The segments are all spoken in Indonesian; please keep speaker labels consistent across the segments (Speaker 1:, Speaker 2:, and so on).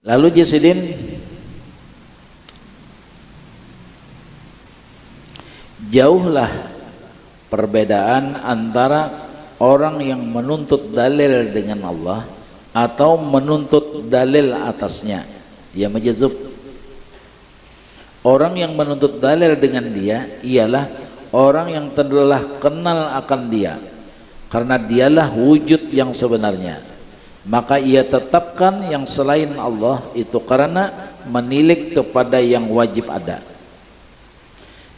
Speaker 1: Lalu Jasidin, jauhlah perbedaan antara orang yang menuntut dalil dengan Allah atau menuntut dalil atasnya. Dia majazub. Orang yang menuntut dalil dengan dia ialah orang yang telah kenal akan dia, karena dialah wujud yang sebenarnya. Maka ia tetapkan yang selain Allah itu karena menilik kepada yang wajib ada,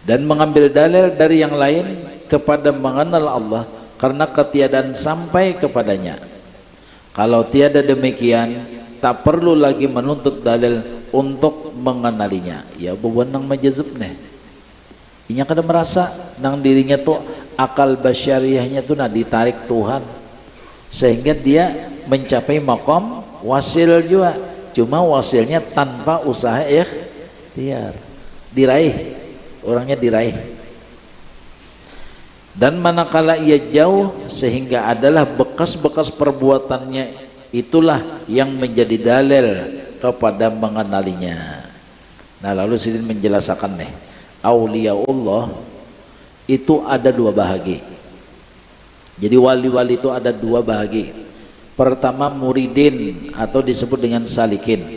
Speaker 1: dan mengambil dalil dari yang lain kepada mengenal Allah karena ketiadaan sampai kepadanya. Kalau tiada demikian, tak perlu lagi menuntut dalil untuk mengenalinya. Ya bewenang majazub nih. Inya kada merasa nang dirinya tuh akal basyariahnya tuh ditarik Tuhan, sehingga dia mencapai maqam wasil juga, cuma wasilnya tanpa usaha ikhtiar, diraih, orangnya diraih. Dan manakala ia jauh sehingga adalah bekas-bekas perbuatannya itulah yang menjadi dalil kepada mengenalinya. Nah, lalu Sidin menjelaskan nih, auliaullah itu ada dua bahagi. Jadi wali-wali itu ada dua bahagi. Pertama muridin atau disebut dengan salikin.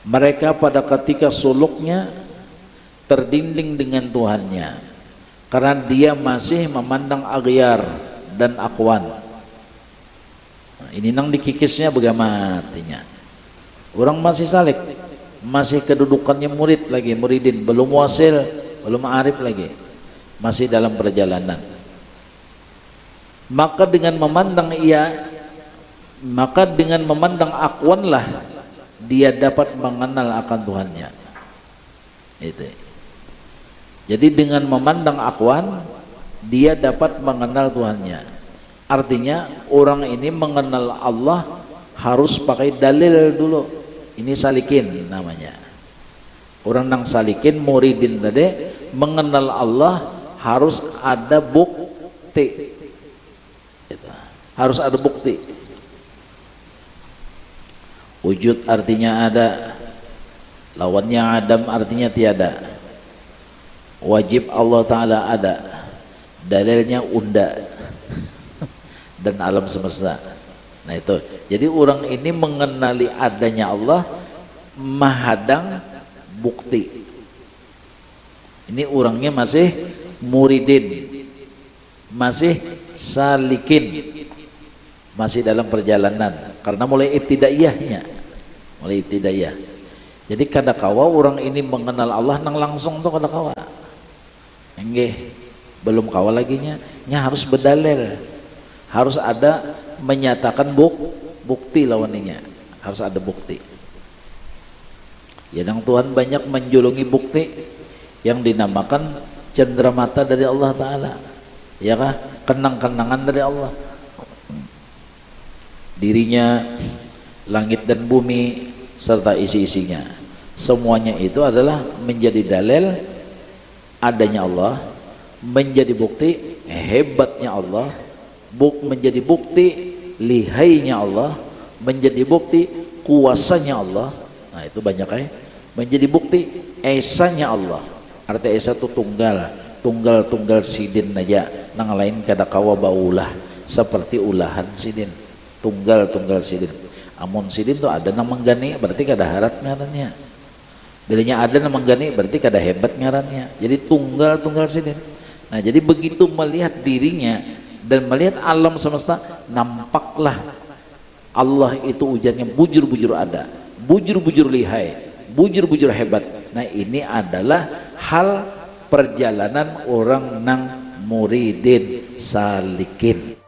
Speaker 1: Mereka pada ketika suluknya terdinding dengan Tuhannya, karena dia masih memandang aghyar dan akwan. Nah, ini nang dikikisnya bagaimana artinya? Orang masih salik, masih kedudukannya murid lagi, muridin, belum wasil, belum arif lagi, masih dalam perjalanan. Maka dengan memandang akwanlah dia dapat mengenal akan Tuhannya. Itu. Jadi dengan memandang akwan dia dapat mengenal Tuhannya. Artinya orang ini mengenal Allah harus pakai dalil dulu. Ini salikin namanya. Orang nang salikin muridin tadi mengenal Allah harus ada bukti. Itu. Harus ada bukti. Wujud artinya ada, lawannya adam artinya tiada. Wajib Allah Ta'ala ada, dalilnya unda dan alam semesta. Nah itu, jadi orang ini mengenali adanya Allah mahadang bukti. Ini orangnya masih muridin, masih salikin, masih dalam perjalanan, karena mulai ibtidaiyahnya, mulai ibtidaiyah. Jadi kadakawa orang ini mengenal Allah nang langsung tuh kadakawa enggak, belum kawa lagi nya harus berdalil, harus ada menyatakan bukti lawannya, harus ada bukti. Ya, dan Tuhan banyak menjulungi bukti yang dinamakan cenderamata dari Allah Ta'ala, ya kah, kenang-kenangan dari Allah. Dirinya, langit dan bumi serta isi-isinya, semuanya itu adalah menjadi dalil adanya Allah, menjadi bukti hebatnya Allah, menjadi bukti lihainya Allah, menjadi bukti kuasanya Allah. Nah itu banyak menjadi bukti esanya Allah. Arti esa itu tunggal sidin aja, nang lain kada kawa baulah seperti ulahan sidin, tunggal sidin. Amun sidin tuh ada nang menggani berarti kada harat ngarannya. Bilanya ada nang menggani berarti kada hebat ngarannya. Jadi tunggal sidin. Nah jadi begitu melihat dirinya dan melihat alam semesta, nampaklah Allah itu ujarnya bujur-bujur ada, bujur-bujur lihai, bujur-bujur hebat. Nah ini adalah hal perjalanan orang nang muridin salikin.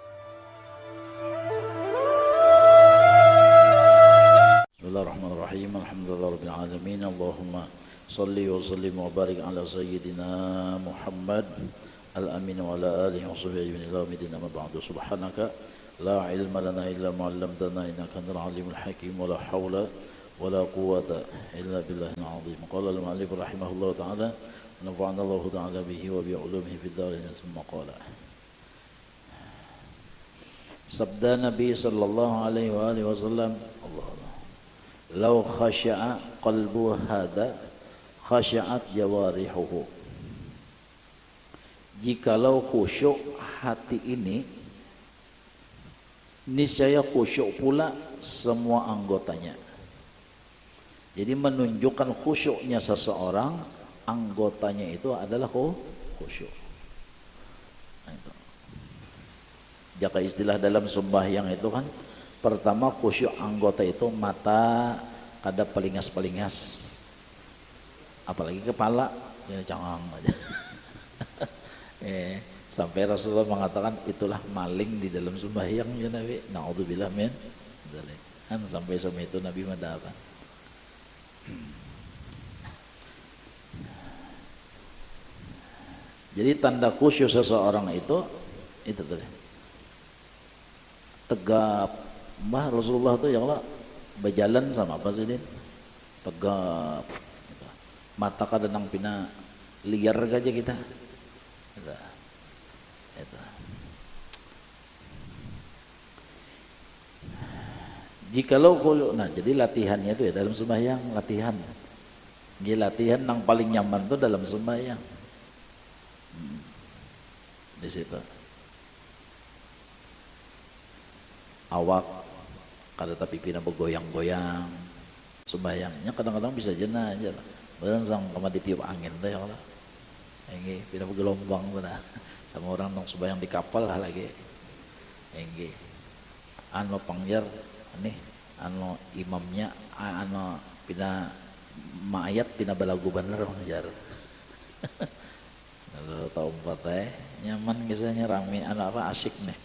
Speaker 1: Bismillahirrahmanirrahim. Alhamdulillahirabbil alamin. Allahumma shalli wa sallim wa barik ala sayyidina Muhammad al-amin wa ala alihi wa sahbihi min al-amidin amma ba'du. Subhanaka la ilma lana illa ma 'allamtana innaka antal alimul hakim wa la hawla wa la quwwata illa billahil azim. Qala al-mu'allif rahimahullah ta'ala nafa'ana Allah ta'ala bihi wa bi 'ulumihi fid darin thumma qala. Sabda Nabi sallallahu alaihi wa alihi wasallam, Allah Lau khasya'a qalbu hada khasya'at jawarihuhu. Jikalau khusyuk hati ini, niscaya khusyuk pula semua anggotanya. Jadi menunjukkan khusyuknya seseorang, anggotanya itu adalah khusyuk. Nah, itu. Jika istilah dalam sembahyang itu kan, pertama khusyuk anggota itu mata kada pelingas-pelingas, apalagi kepala ya jangan aja. Sampai Rasulullah mengatakan itulah maling di dalam sembahyang ya Nabi. Naudzubillah min dzalik. Kan sampai itu Nabi madakan. Jadi tanda khusyuk seseorang itu tadi. Tegap. Mbah Rasulullah itu ya Allah berjalan sama apa sih Din? Tegap. Mata kadang pina liar aja kita. Itu. Jikalau khusyuk, nah jadi latihannya itu ya dalam sembahyang, latihan. Jadi latihan yang paling nyaman itu dalam sembahyang. Di situ. Awak kada tapi pina bergoyang-goyang. Sembahyangnya kadang-kadang bisa jena aja lah. Beran sang kama ditiup angin teh ya Allah. Engge pina bergelombang benar. Sama orang nong sembahyang di kapal lah lagi. Engge. Anu pangjar nih anu imamnya anu pina mayat pina balagu bener jar. Kalau tahu empat nyaman kisahnya rame anu apa asik nih.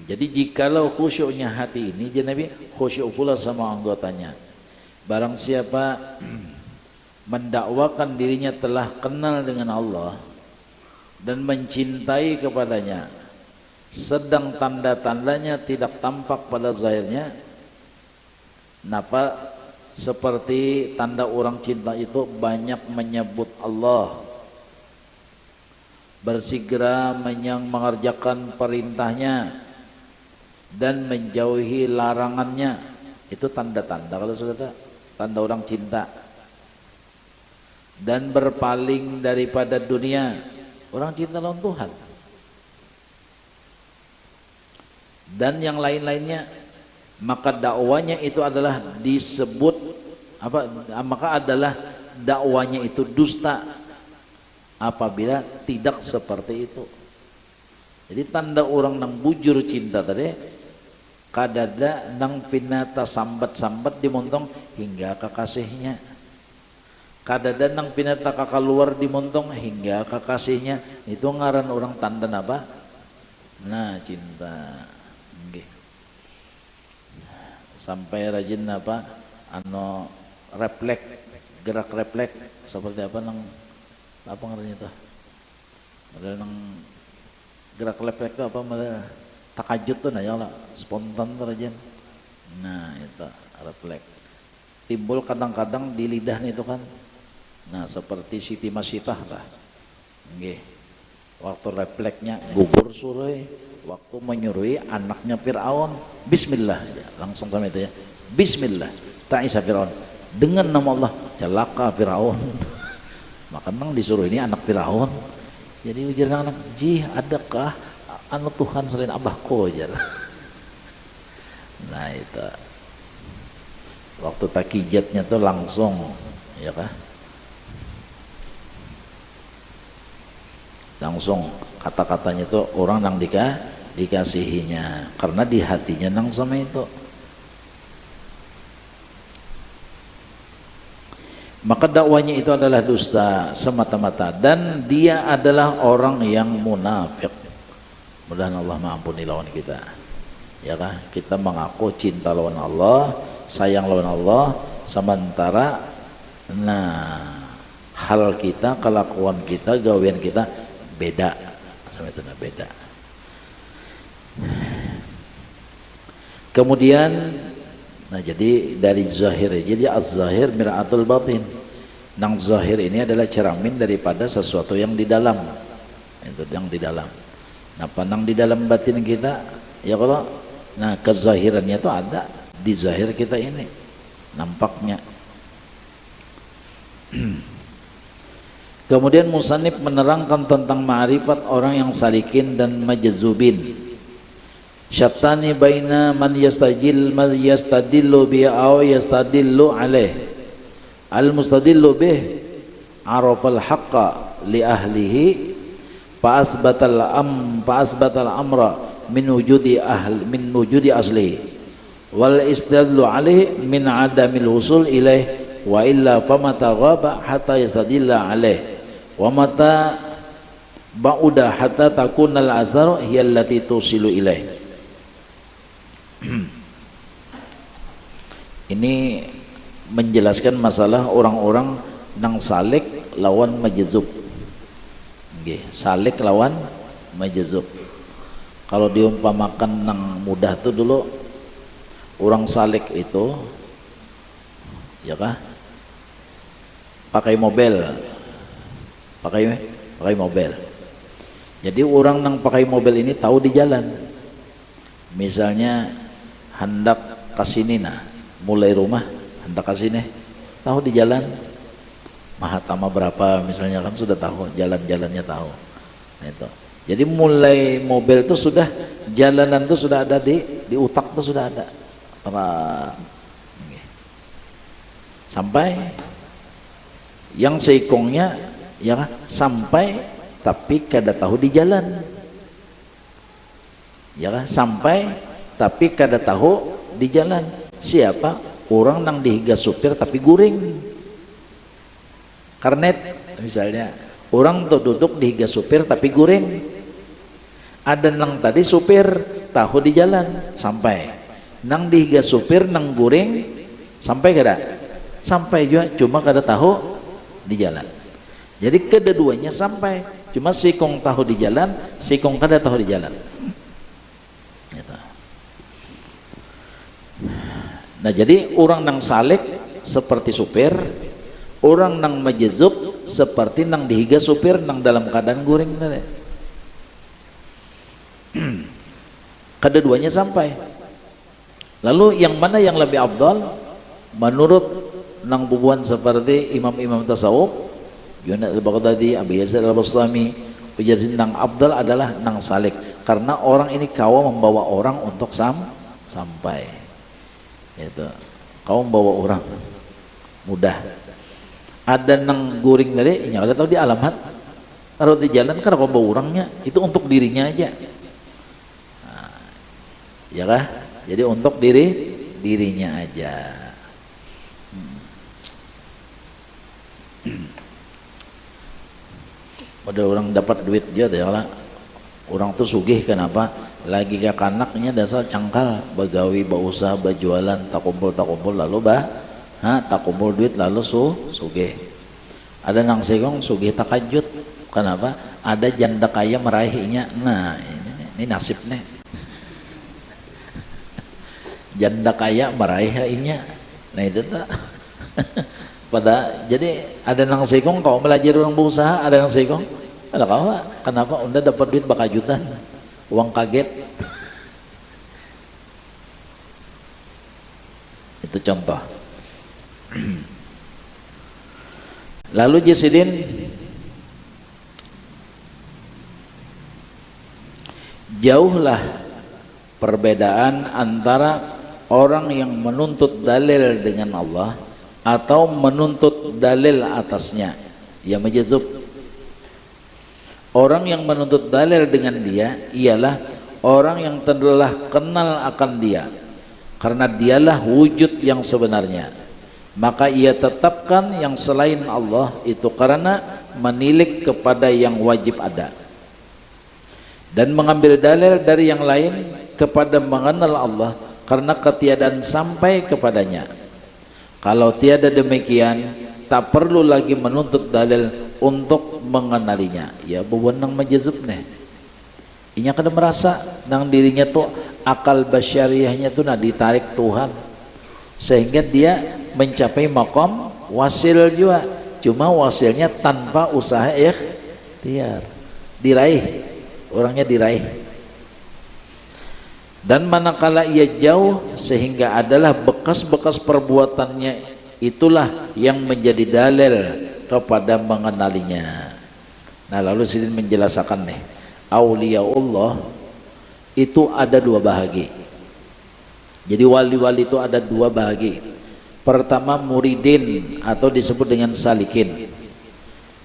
Speaker 1: Jadi jikalau khusyuknya hati ini, jadi Nabi khusyuk pula sama anggotanya. Barang siapa mendakwakan dirinya telah kenal dengan Allah dan mencintai kepadanya, sedang tanda-tandanya tidak tampak pada zahirnya, napa seperti tanda orang cinta itu banyak menyebut Allah, bersegera mengerjakan perintahnya dan menjauhi larangannya. Itu tanda-tanda kalau sudah tanda orang cinta. Dan berpaling daripada dunia, orang cinta lawan Tuhan. Dan yang lain-lainnya, maka dakwanya itu adalah disebut apa? Maka adalah dakwanya itu dusta apabila tidak seperti itu. Jadi tanda orang nang bujur cinta tadi kadada nang pinata sambat-sambat dimontong hingga kekasihnya, kadada nang pinata keluar dimontong hingga kekasihnya. Itu ngaran orang tanda apa? Nah cinta. Nggih. Sampai rajin apa? Ano refleks, gerak refleks seperti apa nang apa ngarannya itu? Ada nang gerak refleks itu apa? Takajud tuh nah ya lah, spontan tuh rajin. Nah itu refleks. Timbul kadang-kadang di lidah itu kan. Nah seperti Siti Masitah lah. Nggih. Waktu refleksnya gugur suroi, waktu menyurui anaknya Fir'aun, bismillah, langsung sama itu ya. Bismillah, ta'isa Fir'aun. Dengan nama Allah, celaka Fir'aun. Maka memang disuruh ini anak Fir'aun. Jadi ujar anak, "Ji, adakah anu Tuhan selain abahku?" ujar. Nah itu. Waktu takijatnya tuh langsung, ya kah? Langsung kata-katanya tuh orang nang dikasihinya, karena di hatinya nang sama itu. Maka dakwanya itu adalah dusta semata-mata, dan dia adalah orang yang munafik. Mudah-mudahan Allah mengampuni lawan kita. Ya kah? Kita mengaku cinta lawan Allah, sayang lawan Allah, sementara hal kita, kelakuan kita, gawean kita beda sama itu, beda. Kemudian jadi dari zahir, jadi az-zahir mir'atul batin. Nang zahir ini adalah cermin daripada sesuatu yang di dalam. Itu yang di dalam. Nah, panang di dalam batin kita, ya kalau kezahirannya itu ada di zahir kita ini nampaknya. Kemudian musannif menerangkan tentang ma'rifat orang yang salikin dan majzubin. Syattani baina man yastadillu bi aw yastadillu alaih. Al mustadillu bih arafal haqqa li ahlihi fa asbatal amra min wujudi aslihi wal istadillu alaihi min adamil husul ilaih wa illa famata ghaba hatta yastadilla alaih wa mata ba'uda hatta takunal azhar hiya allati tusilu ilaih. Ini menjelaskan masalah orang-orang nang salik lawan majzub. Nggih, salik lawan majzub. Kalau diumpamakan nang mudah tuh dulu orang salik itu ya kah? Pakai mobil. Pakai mobil. Jadi orang yang pakai mobil ini tahu di jalan. Misalnya hendak kasini mulai rumah hendak kasini tahu di jalan Mahatama berapa misalnya kan sudah tahu jalan-jalannya tahu. Nah, itu. Jadi mulai mobil itu sudah jalanan itu sudah ada di otak itu sudah ada. Sampai yang seikongnya ya sampai tapi kada tahu di jalan ya kan? Sampai tapi kada tahu di jalan. Siapa? Orang nang dihiga supir tapi guring karnet misalnya. Orang tuh duduk dihiga supir tapi guring. Ada nang tadi supir tahu di jalan sampai nang dihiga supir nang guring sampai kada? Sampai juga cuma kada tahu di jalan. Jadi kedua-duanya sampai, cuma sikong tahu di jalan, sikong kada tahu di jalan. Gitu. Nah jadi orang nang salik seperti supir, orang nang majzub seperti nang dihiga supir nang dalam keadaan guring. Kedua-duanya sampai. Lalu yang mana yang lebih afdal menurut nang bubuan seperti imam-imam tasawuf Junaidd al-Baghdadi, Abi Yazid al-Bastami, penjelasan nang abdal adalah nang salik karena orang ini kawa membawa orang untuk sampai itu kawa membawa orang mudah. Ada nang guring tadi yang ada tahu di alamat taruh di jalan karena kawa bawa orangnya itu untuk dirinya aja nah, ya kah? Jadi untuk dirinya aja. Pada orang dapat duit dia adalah orang tuh sugih kenapa lagi ke kanaknya dasar cangkal bagawi bausaha bajualan tak kumpul lalu tak kumpul duit lalu sugih. Ada nang segong sugih takajut kenapa ada janda kaya meraihnya. Nah ini nasibnya janda kaya meraihnya. Nah itu tak jadi ada nang segong kau belajar orang berusaha ada nang segong ada kau kenapa unda dapat duit bakajutan uang kaget itu contoh. Lalu Jisidin jauhlah perbedaan antara orang yang menuntut dalil dengan Allah atau menuntut dalil atasnya, ya majzub. Orang yang menuntut dalil dengan dia ialah orang yang telah kenal akan dia karena dialah wujud yang sebenarnya, maka ia tetapkan yang selain Allah itu karena menilik kepada yang wajib ada dan mengambil dalil dari yang lain kepada mengenal Allah karena ketiadaan sampai kepadanya. Kalau tiada demikian, tak perlu lagi menuntut dalil untuk mengenalinya. Ya bewenang majzub nih. Inya kada merasa nang dirinya tuh akal basyariahnya tuh ditarik Tuhan, sehingga dia mencapai makom wasil juga. Cuma wasilnya tanpa usaha ikhtiar, diraih, orangnya diraih. Dan manakala ia jauh sehingga adalah bekas-bekas perbuatannya itulah yang menjadi dalil kepada mengenalinya. Nah, lalu Sidin menjelaskan nih, auliaullah itu ada dua bahagi. Jadi wali-wali itu ada dua bahagi. Pertama muridin atau disebut dengan salikin.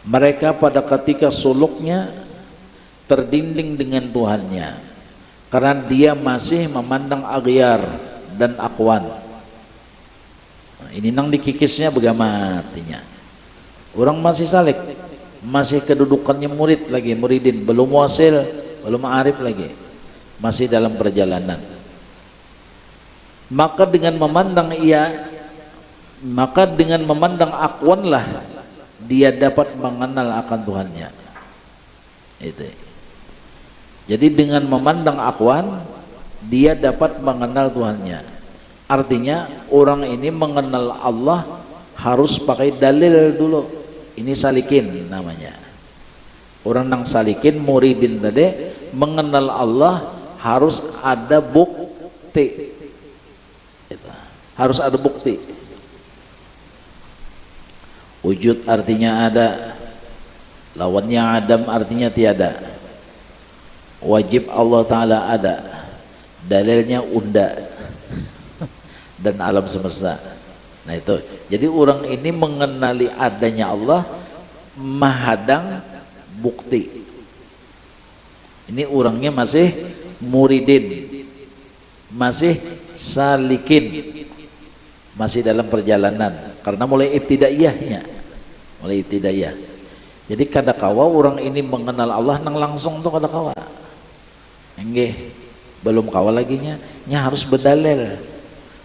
Speaker 1: Mereka pada ketika suluknya terdinding dengan Tuhannya, karena dia masih memandang aghyar dan akwan. Nah, ini nang dikikisnya bagaimana artinya? Orang masih salik, masih kedudukannya murid lagi, muridin, belum wasil, belum arif lagi, masih dalam perjalanan. Maka dengan memandang akwanlah dia dapat mengenal akan Tuhannya. Itu. Jadi dengan memandang akwan dia dapat mengenal Tuhannya. Artinya orang ini mengenal Allah harus pakai dalil dulu. Ini salikin namanya. Orang yang salikin muridin tadi mengenal Allah harus ada bukti. Harus ada bukti. Wujud artinya ada, lawannya adam artinya tiada. Wajib Allah Ta'ala ada, dalilnya unda dan alam semesta. Nah itu, jadi orang ini mengenali adanya Allah mahadang bukti. Ini orangnya masih muridin, masih salikin, masih dalam perjalanan, karena mulai ibtidaiyahnya, mulai ibtidaiyah. Jadi kadakawa orang ini mengenal Allah nang langsung tuh kadakawa. Enggak, belum kawa lagi nya harus berdalil,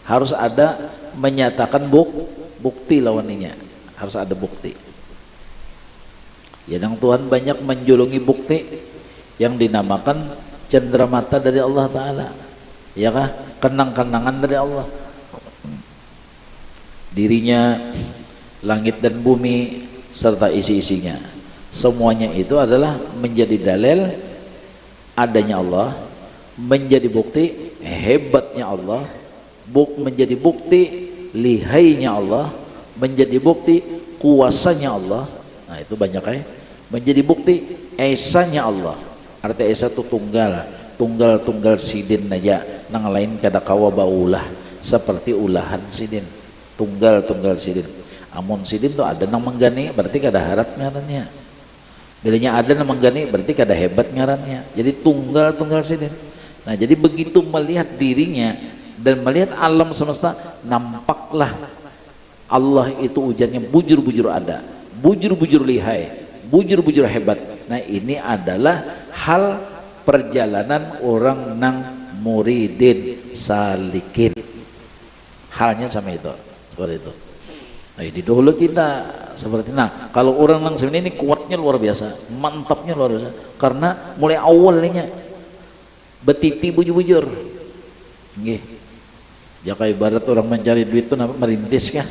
Speaker 1: harus ada menyatakan bukti lawannya, harus ada bukti. Ya, yang Tuhan banyak menjulungi bukti yang dinamakan cenderamata dari Allah Ta'ala, ya kah? Kenang-kenangan dari Allah. Dirinya, langit dan bumi serta isi-isinya, semuanya itu adalah menjadi dalil adanya Allah, menjadi bukti hebatnya Allah, menjadi bukti lihainya Allah, menjadi bukti kuasanya Allah. Nah itu banyak ya. Menjadi bukti esanya Allah. Arti esa itu tunggal sidin aja, nang lain kada kawa baulah seperti ulahan sidin. Tunggal sidin. Amun sidin tuh ada nang menggani berarti kada harap ngarannya. Bilanya ada nang menggani berarti kada hebat ngarannya. Jadi tunggal sidin. Nah, jadi begitu melihat dirinya dan melihat alam semesta, nampaklah Allah itu ujarnya bujur-bujur ada, bujur-bujur lihai, bujur-bujur hebat. Nah, ini adalah hal perjalanan orang nang muridin salikin. Halnya sama itu. Seperti itu. Nah, di dahulu kita seperti kalau orang nang sebenarnya ini kuatnya luar biasa, mantapnya luar biasa, karena mulai awalnya betiti bujur-bujur. Nggih. Jaka ibarat orang mencari duit itu merintis kah?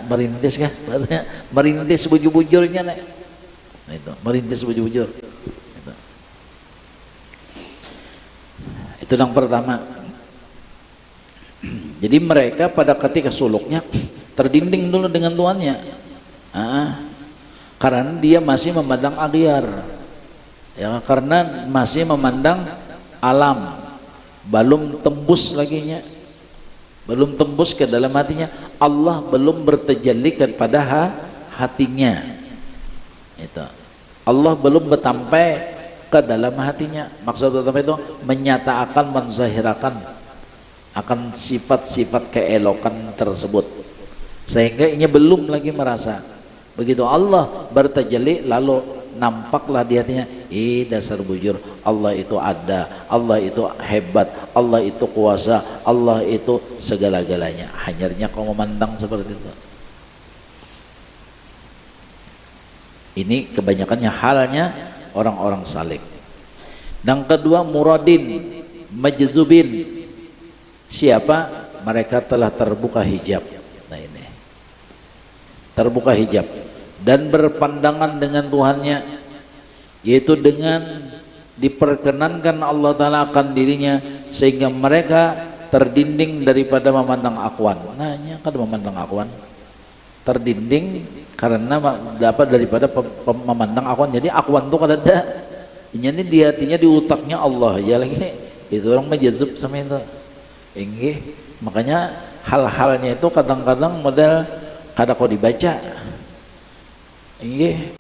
Speaker 1: Merintis kah? Maksudnya merintis bujur-bujurnya nih. Nah itu, merintis bujur-bujur. Itu yang pertama. Jadi mereka pada ketika suluknya terdinding dulu dengan Tuannya, karena dia masih memandang aghyar, ya, karena masih memandang alam, belum tembus laginya, belum tembus ke dalam hatinya. Allah belum bertajalli kepada hatinya. Itu Allah belum bersampai ke dalam hatinya. Maksud apa itu? Menyatakan, menzahirakan akan sifat-sifat keelokan tersebut, sehingga ini belum lagi merasa. Begitu Allah bertajalli lalu nampaklah di hatinya, dasar bujur, Allah itu ada, Allah itu hebat, Allah itu kuasa, Allah itu segala-galanya. Hanyarnya kau memandang seperti itu. Ini kebanyakannya halnya orang-orang saleh. Yang kedua muradin majzubin. Siapa? Mereka telah terbuka hijab. Nah ini terbuka hijab dan berpandangan dengan Tuhannya, yaitu dengan diperkenankan Allah Ta'ala akan dirinya sehingga mereka terdinding daripada memandang akhwan. Nanya kada memandang akhwan, terdinding karena dapat daripada memandang akhwan. Jadi akhwan itu kada ada, ini di hatinya, di utaknya Allah ya lagi. Itu orang majazub sama itu. Inggih, makanya hal-halnya itu kadang-kadang model kada kau dibaca. Inggih,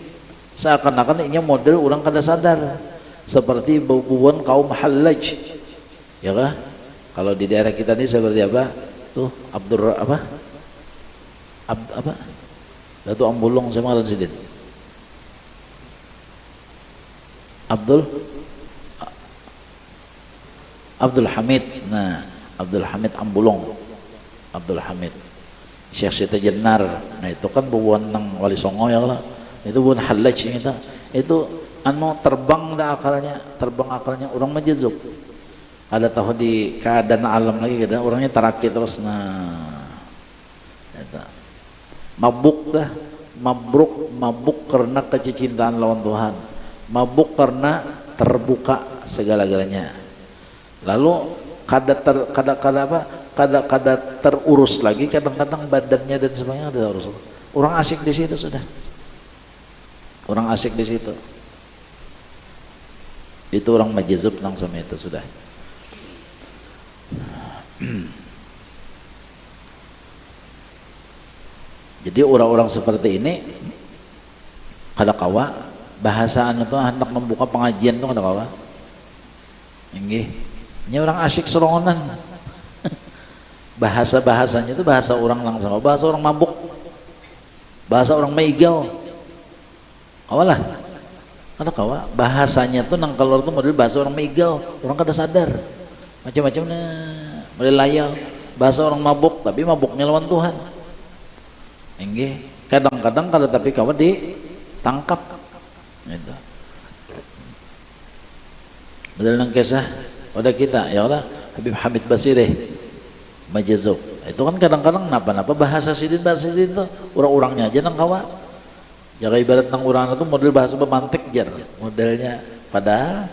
Speaker 1: seakan-akan ini model orang kada sadar, seperti bubuan kaum Hallaj, ya kah? Kalau di daerah kita ini seperti apa? Tuh Abdur apa? Apa? Datu Ambulong sama Alan Sidin. Abdul Hamid. Nah, Abdul Hamid Ambulong. Abdul Hamid. Syekh Siti Jenar. Nah, itu kan bubuan nang Wali Songo ya lah. Itu bubuan Hallaj kita. Itu anu terbang dah akalnya, orang majazub. Ada tahu di keadaan alam lagi kada, orangnya tarakit terus. Nah, eta mabuk dah, mabuk karena kecintaan lawan Tuhan, mabuk karena terbuka segala-galanya. Lalu kada terurus lagi, kadang-kadang badannya dan sebagainya ada urus. Orang asik di situ sudah, orang asik di situ. Itu orang majazub nang sama itu sudah. Jadi orang-orang seperti ini kada kawa bahasaan itu hendak membuka pengajian itu kada kawa. Inggih, ini orang asyik serongonan. Bahasa-bahasanya itu bahasa orang langsung, bahasa orang mabuk, bahasa orang maigal. Kawalah, kada kawa bahasanya tuh nang keluar tuh model bahasa orang maigal, orang kada sadar. Macam-macam model layal, bahasa orang mabuk, tapi mabuknya lawan Tuhan. Inggih, kadang-kadang kada tapi kawan ditangkap. Gitu. Model nang kisah pada kita, ya Allah, Habib Hamid Basireh majazub. Itu kan kadang-kadang napa-napa bahasa sidin itu orang-orangnya aja nang kawa. Jaga ibarat nang orang itu model bahasa pemantik jar modelnya, padahal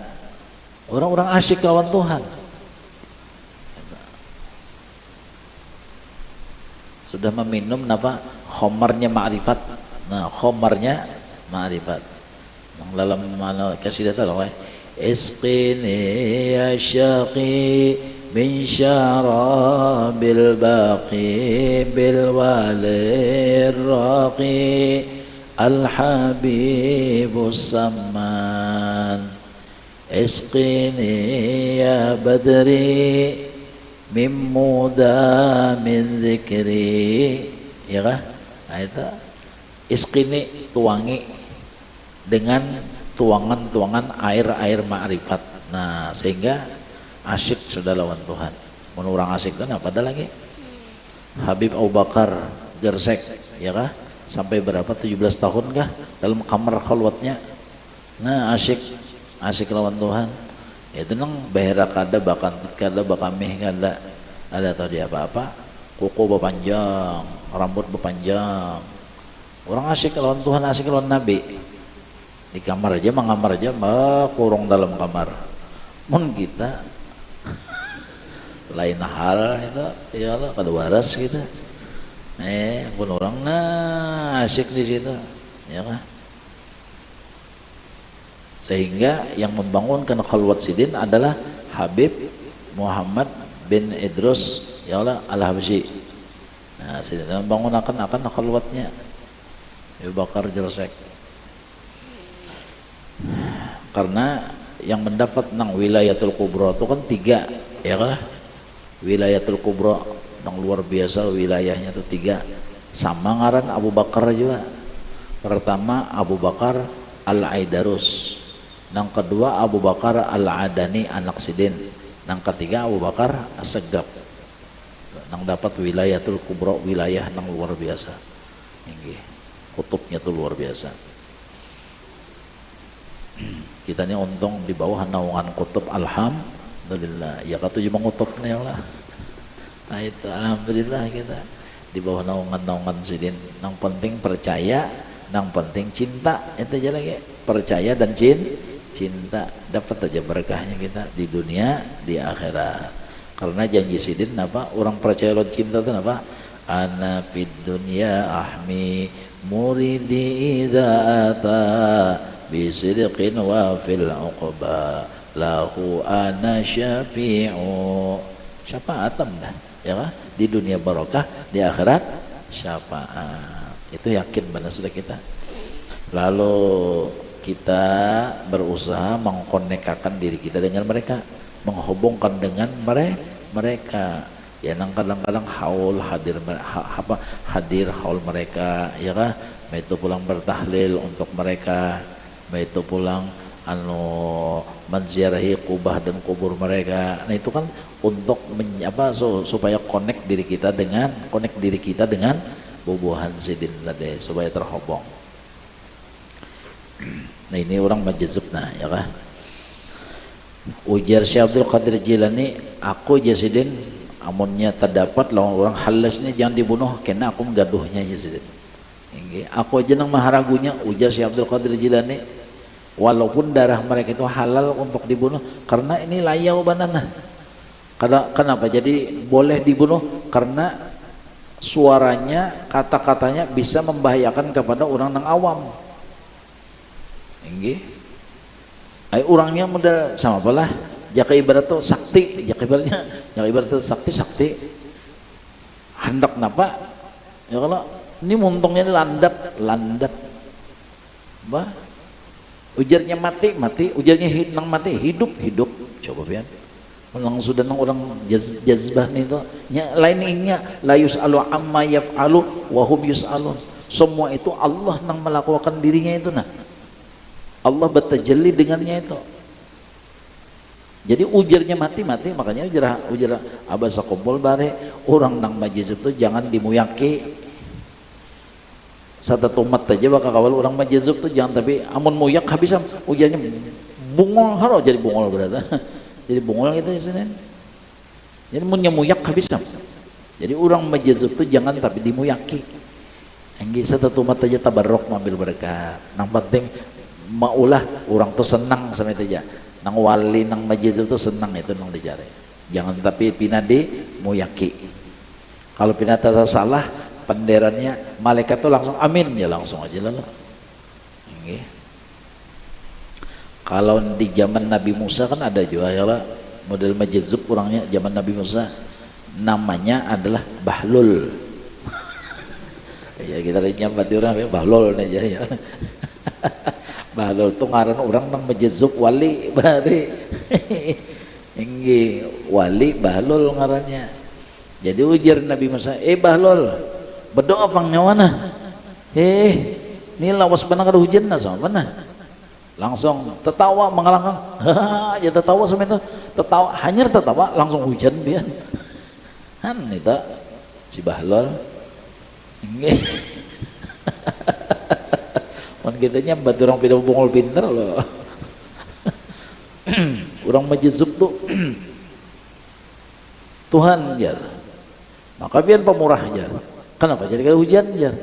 Speaker 1: orang-orang asyik lawan Tuhan. Sudah meminum napa khomarnya ma'rifat. Nah, khomarnya ma'rifat. Nang dalam mana kasih data loh, isqini ya syaqi min syarabil baqi bil walir raqi al habibus samman. Isqini ya badri min muda min zikri, ya kah? Nah itu isqini, tuangi dengan tuangan-tuangan air-air ma'rifat. Nah sehingga asyik sudah lawan Tuhan. Menurut orang asyik kan apa ada lagi? Habib Abu Bakar Gersek, ya kah? Sampai berapa? 17 tahun kah dalam kamar khalwatnya. Nah asyik lawan Tuhan. Itu nang behera kada, bakantit kada, bakamih kada, ada tahu dia apa-apa, kuku berpanjang, rambut berpanjang. Orang asyik lawan Tuhan, asyik lawan Nabi. Di kamar aja, mengamar aja, kurung dalam kamar. Mun kita lain hal itu, ya Allah, kada waras gitu. Pun orang asyik di situ, ya kan? Sehingga yang membangunkan khalwat sidin adalah Habib Muhammad bin Idrus, ya Allah, Al-Habsyi. Nah, sidin membangun akan khalwatnya Abu Bakar Gersek. Karena yang mendapat nang wilayatul kubra itu kan 3, ya kan? Wilayatul kubra nang luar biasa, wilayahnya itu 3. Sama ngaran Abu Bakar juga. Pertama Abu Bakar Al-Aidarus, nang kedua Abu Bakar Al-Adani anak sidin, nang ketiga Abu Bakar As-Segaf. Nang dapat wilayatul kubra, wilayah nang luar biasa. Inggih, kutubnya tuh luar biasa. Kita ini untung di bawah naungan kutub, alhamdulillah. Ya kata cuma kutubnya lah. Nah itu alhamdulillah kita di bawah naungan sidin. Nang penting percaya, nang penting cinta. Itu aja lagi, percaya dan cinta, dapat aja berkahnya kita di dunia, di akhirat. Karena janji sidin apa? Orang percaya lo cinta itu apa? Ana fid dunya ahmi muridi idza ata bisidqin wa fil uqba lahu ana syafi'u. Syafaatan dah, ya kan? Di dunia barokah, di akhirat syafaat. Itu yakin benar sudah kita. Lalu kita berusaha mengkonekkan diri kita dengan mereka, menghubungkan dengan mereka. Ya, kadang-kadang haul hadir haul mereka, ya kan? Itu pulang bertahlil untuk mereka, itu pulang menziarahi kubah dan kubur mereka. Nah itu kan untuk supaya connect diri kita dengan bubuhan sidin tadi, supaya terhubung. Nah ini orang majzub nah, ya kan? Ujar Syekh Abdul Qadir Jilani, aku jasidin amunnya terdapat lawan orang halas ini jangan dibunuh karena aku menggaduhnya jasidin. Aku aja nang maharagunya, ujar Syekh Abdul Qadir Jilani, walaupun darah mereka itu halal untuk dibunuh karena ini layau banana. Kenapa jadi boleh dibunuh? Karena suaranya, kata-katanya bisa membahayakan kepada orang nang awam. Orangnya modal sama apalah, jaka ibarat tuh sakti, jaka ibarat tuh sakti hendak napa? Ya kalau ini muntungnya landap, bah, ujarnya mati, ujarnya hidup, coba biar. Orang sudah orang jazbah nih itu, lainnya la yus'alu amma yaf'alu wa hum yus'alun. Semua itu Allah nang melakukan dirinya itu nah. Allah bertajalli dengannya itu. Jadi ujarnya mati, makanya ujar abasa kumpul bare orang nang majlis itu jangan dimuyaki. Satu umat aja bakal kawal orang majlis itu jangan, tapi amun muyak habis ujarnya bungol haro jadi bungol berarti. Jadi bungol gitu di sini. Jadi munnya muyak habis. Jadi orang majlis itu jangan tapi dimuyaki. Enggi satu umat aja tabarrok mengambil berkah. Nang penting maulah orang tuh senang sama itu aja. Nang wali nang majlis itu senang itu nang dicari. Jangan tapi pinadi muyaki. Kalau pinata salah penderannya malaikat tuh langsung amin ya langsung aja lah. Kalau di zaman Nabi Musa kan ada juga ya lah model majzub orangnya zaman Nabi Musa namanya adalah Bahlul. Ya kita nyambat orang Bahlul aja ya. Bahlul tuh ngaran orang nang majzub wali bari. Inggi wali Bahlul ngarannya. Jadi ujar Nabi Musa, Bahlul, berdoa pang nyawana. Ini lawas benar kada hujan na sama mana? Langsung tertawa mengalangkan. Ya tertawa sama itu. Tertawa, hanya tertawa langsung hujan biar. Han itu si Bahlul. Inggi. Kita nyambat orang pindah bungol pinter loh. Orang majzub tuh Tuhan jar, maka pian pemurah jar. Kenapa jadi kada hujan jar?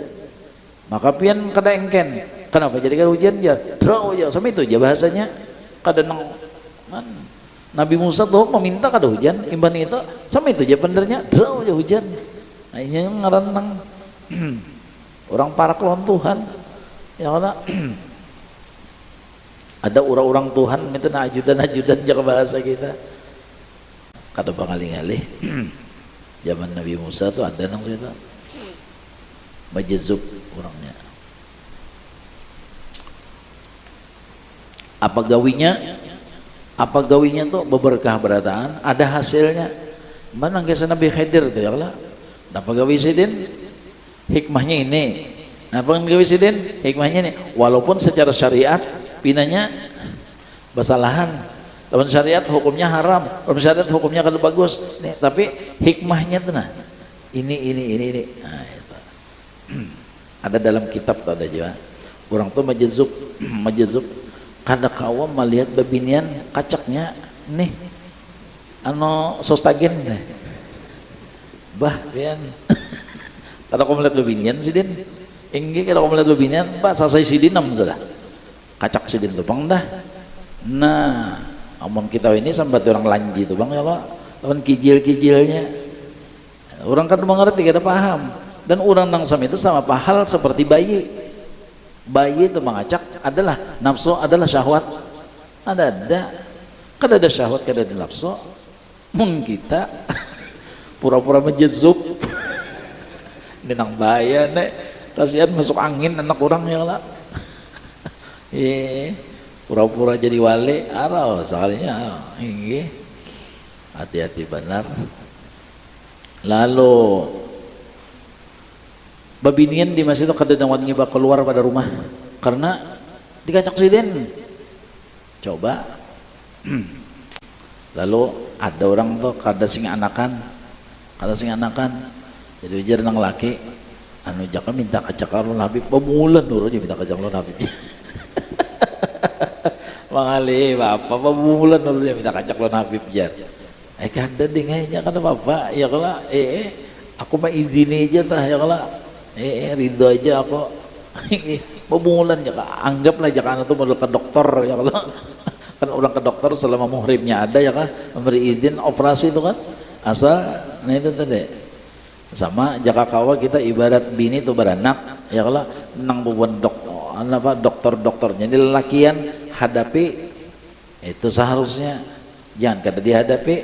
Speaker 1: Maka pian kada engken. Kenapa jadi kada hujan jar? Draw ya sama itu aja bahasanya. Kada nang Nabi Musa tuh meminta kada hujan, imban itu sama itu aja benernya draw aja hujan. Nah ini ngaran nang orang para kelon Tuhan. Ya Allah. Ada orang-orang Tuhan itu ajudan jaga bahasa kita. Kada pangali-ngali. Zaman Nabi Musa tuh ada nang situ. Majzub orangnya. Apa gawinya tuh beberkah berataan, ada hasilnya. Mana kisah Nabi Khidir tuh ya Allah. Apa gawi sidin? Hikmahnya ini. Nah, pengawisidin hikmahnya nih, walaupun secara syariat pinanya basalahan, dalam syariat hukumnya haram, dalam syariat hukumnya kalau bagus, nih, tapi hikmahnya tuh nah, ini. Nah, itu. Ada dalam kitab tuh ada juga. Orang tuh majzub, kada kawa melihat babinian kacaknya nih, sostagen nih, bah pian, kada kau melihat babinian sih din. Inggi kalau kamu lihat lebihnya, Pak sasai sidin nam sudah, kacak sidin tupang dah, Nah, amun kita ini sampai orang lanji tuh bang ya Allah, lawan kijil-kijilnya. Orang kan mengerti, kada paham. Dan orang nang sam itu sama pahal seperti bayi. Bayi itu mengacak adalah nafsu, adalah syahwat. Ada. Kada ada syahwat, kada ada nafsu. Mun kita pura-pura menjezuk. Ini nang bahaya nek. Kasihan masuk angin anak orang ya Allah. Pura-pura jadi wali arau sekalinya ini hati-hati benar. Lalu babinian di masjid itu kadang ngiba keluar pada rumah karena dikacak siden. Coba lalu ada orang tuh kada sing anakan jadi ujar nang laki anu jaka minta kacak lawan Habib pemulan nurunya minta kacak lawan Habib. Mangali bapak pemulan nurunya minta kacak lawan Habib jar. Kada dengainya kada bapak ya kala aku mah izini aja tah ya kala ridho aja aku pemulan ya anggaplah jangan itu mau ke dokter ya kala kan orang ke dokter selama muhrimnya ada ya kan memberi izin operasi itu kan asal nah itu tadi sama jaka kawa kita ibarat bini itu beranak ya kala nang bubuan dokternya ini lelakian hadapi itu seharusnya jangan kada dihadapi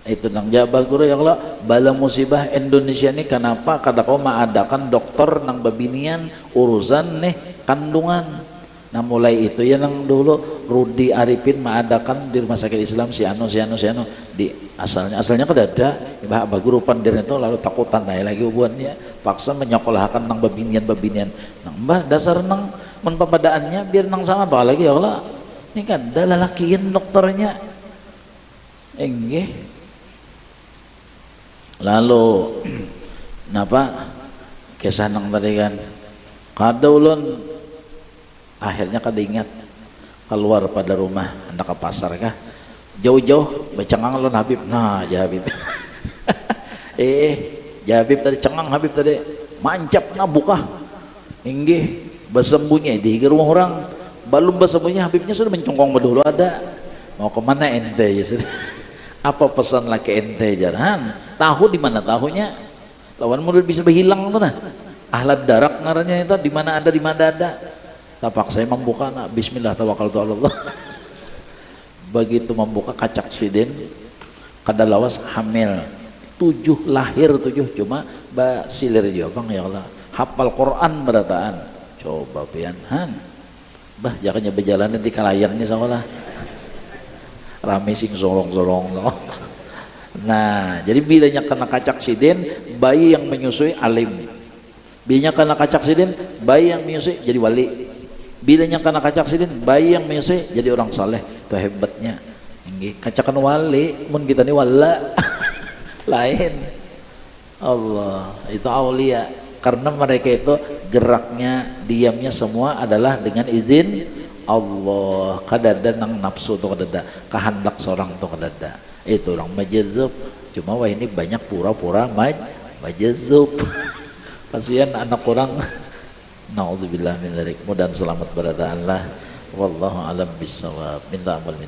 Speaker 1: itu nang jabah guru ya Allah bala musibah Indonesia ini kenapa kada kau mengadakan dokter nang babinian urusan nih kandungan. Nah mulai itu ya nang dulu Rudi Arifin mengadakan di rumah sakit Islam si anu di asalnya kada ada bah guru pandir itu lalu takutan naik lagi hubungannya paksa menyekolahkan nang babinian nang mbah dasar nang menpapadaannya biar nang sama apa lagi ya Allah ini kan dah lalakian dokternya enggih. Lalu napa kisah nang tadi kan kada ulun akhirnya kada ingat keluar pada rumah hendak ke pasar kah jauh-jauh bacangang lawan Habib nah ya Habib ya Habib tadi cengang Habib tadi mancap na buka inggih bersembunyi di rumah orang belum bersembunyi Habibnya sudah mencongkong dulu ada mau kemana ente ya sudah apa pesan laki ente jaran tahu di mana tahunya lawan mulut bisa berhilang tuh nah ahlat darak ngarannya itu di mana ada tapak saya membuka nah bismillah tawakkaltu Allah begitu membuka kacak siden kada lawas hamil 7 lahir 7 cuma basilir juga bang ya Allah hafal Quran berataan coba pianhan bah jangannya berjalan di kalayangnya sekolah rame sing solong-solong no. Nah jadi bilanya kena kacak siden bayi yang menyusui alim bilanya kena kacak siden bayi yang menyusui jadi wali bilanya kena kacak siden bayi yang menyusui jadi orang saleh itu hebatnya ini kacakan wali mun kita ini wala lain Allah itu aulia karena mereka itu geraknya diamnya semua adalah dengan izin Allah kadada nang nafsu tuh kadada kehendak seorang tuh kadada itu orang majazub cuma wah ini banyak pura-pura majazub kasihan anak orang naudzubillah min dzalik mudah selamat berada Allah wallahu alam bisawab minta amal minta